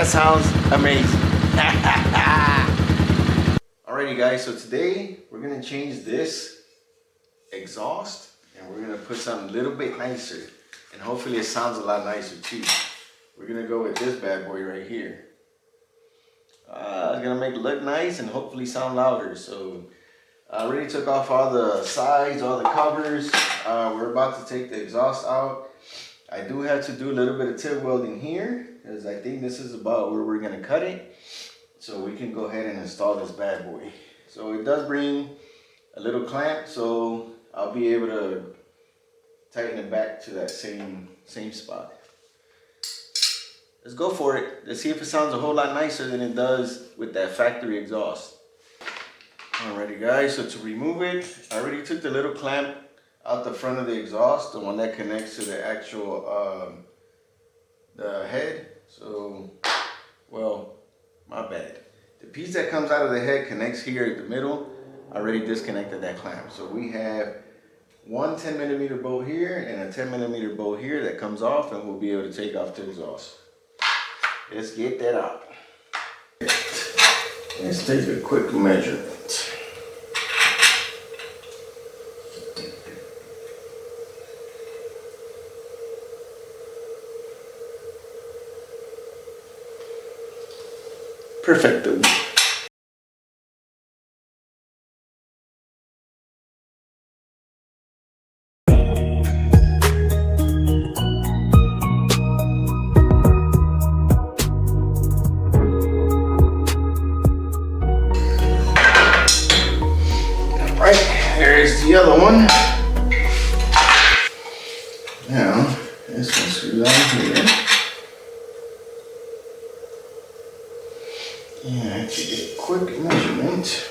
That sounds amazing. Alrighty guys, so today we're gonna change this exhaust and we're gonna put something a little bit nicer, and hopefully it sounds a lot nicer too. We're gonna go with this bad boy right here. It's gonna make it look nice and hopefully sound louder. So I already took off all the sides, all the covers. We're about to take the exhaust out. I do have to do a little bit of TIG welding here because I think this is about where we're gonna cut it, so we can go ahead and install this bad boy. So it does bring a little clamp, so I'll be able to tighten it back to that same spot. Let's go for it. Let's see if it sounds a whole lot nicer than it does with that factory exhaust. Alrighty guys, so to remove it, I already took the little clamp out the front of the exhaust, the one that connects to the actual the head. So, well, my bad. The piece that comes out of the head connects here at the middle. I already disconnected that clamp. So we have one 10mm bolt here and a 10mm bolt here that comes off, and we'll be able to take off the exhaust. Let's get that out. Let's take a quick measurement. Perfecto. Alright, here's the other one. Now, this one screws on here. Yeah, I take a quick measurement.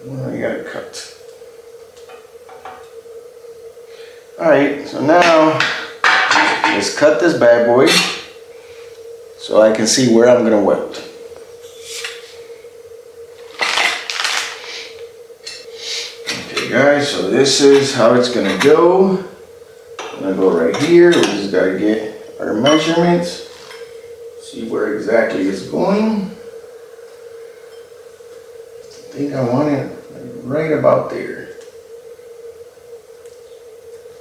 Well, I gotta cut. Alright, so now let's cut this bad boy so I can see where I'm gonna weld. Okay guys, so this is how it's gonna go. I'm gonna go right here. We just gotta get our measurements. See where exactly it's going. I think I want it right about there.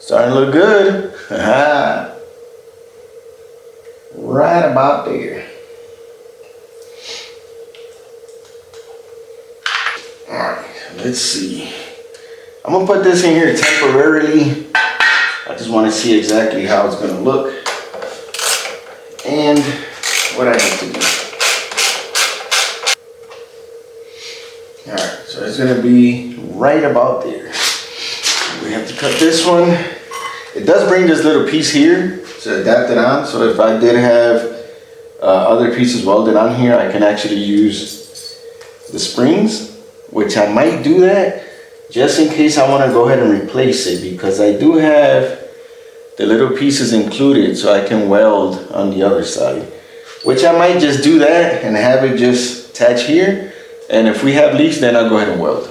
Starting to look good. Right about there. Alright, let's see. I'm gonna put this in here temporarily. I just want to see exactly how it's gonna look and what I have to do. Alright, so it's going to be right about there. We have to cut this one. It does bring this little piece here to adapt it on, so if I did have other pieces welded on here, I can actually use the springs, which I might do that just in case I want to go ahead and replace it, because I do have the little pieces included, so I can weld on the other side. Which I might just do that and have it just attach here. And if we have leaks, then I'll go ahead and weld.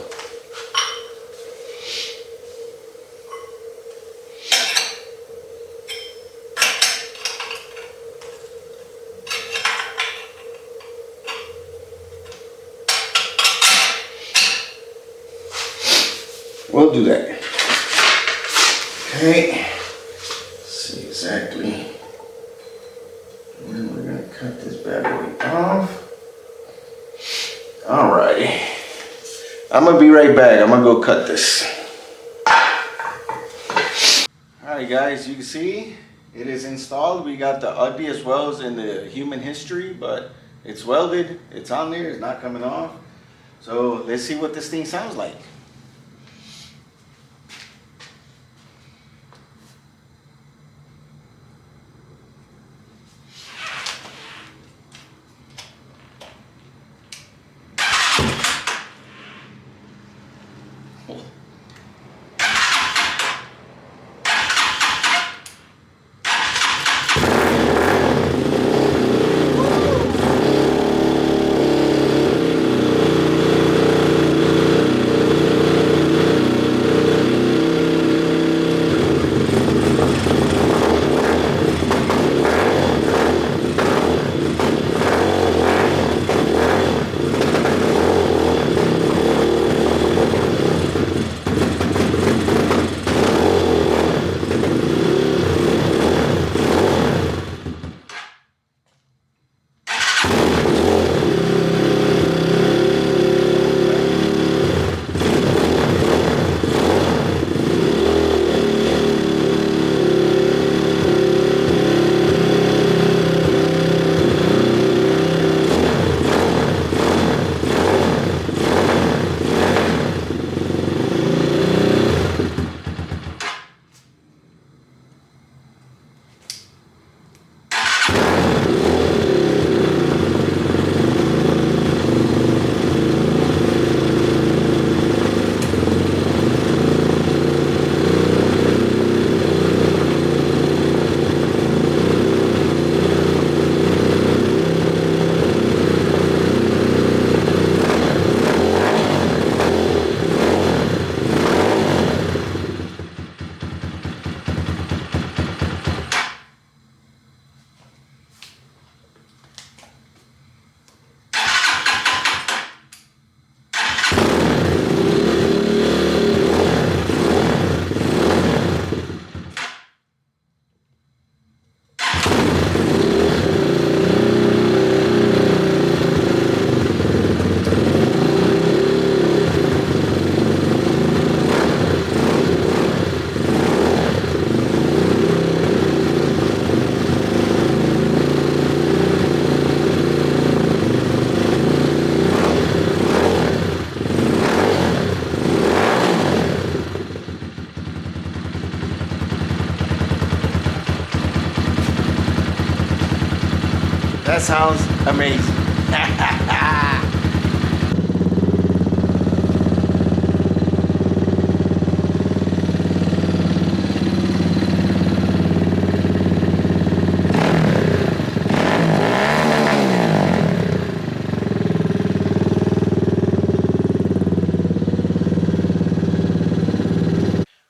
We'll do that. Okay. Let's see exactly. And we're going to cut this bad boy off. Alrighty. I'm going to be right back. I'm going to go cut this. Alright guys, you can see it is installed. We got the ugliest welds in the human history, but it's welded. It's on there. It's not coming off. So let's see what this thing sounds like. That sounds amazing.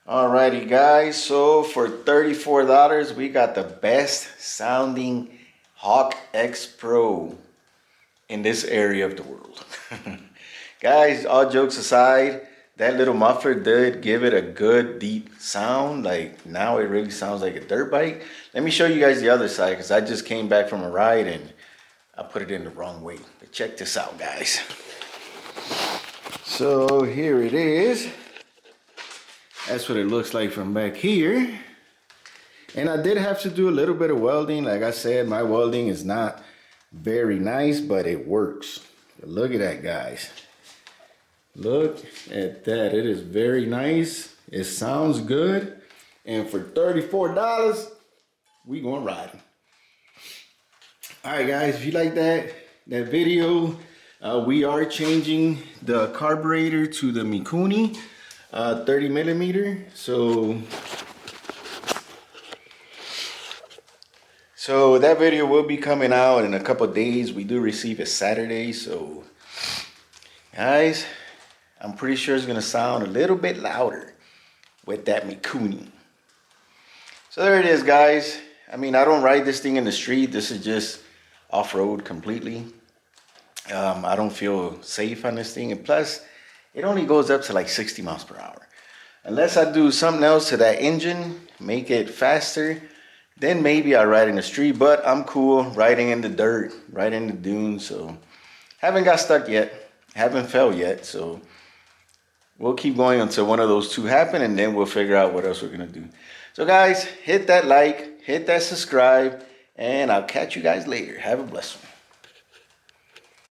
Alrighty guys, so for $34 we got the best sounding Hawk X Pro in this area of the world. Guys, all jokes aside, that little muffler did give it a good deep sound. Like now it really sounds like a dirt bike. Let me show you guys the other side because I just came back from a ride and I put it in the wrong way. But check this out guys. So here it is. That's what it looks like from back here. And I did have to do a little bit of welding. Like I said, my welding is not very nice, but it works. Look at that, guys. Look at that. It is very nice. It sounds good. And for $34, we gonna ride them. All right, guys, if you like that video, we are changing the carburetor to the Mikuni 30 millimeter. So that video will be coming out in a couple days. We do receive it Saturday, so guys, I'm pretty sure it's gonna sound a little bit louder with that Mikuni. So there it is, guys. I mean, I don't ride this thing in the street. This is just off-road completely. I don't feel safe on this thing, and plus it only goes up to like 60 miles per hour. Unless I do something else to that engine, make it faster, then maybe I ride in the street, but I'm cool riding in the dirt, riding in the dunes, so haven't got stuck yet, haven't fell yet, so we'll keep going until one of those two happen, and then we'll figure out what else we're gonna do. So guys, hit that like, hit that subscribe, and I'll catch you guys later. Have a blessed one.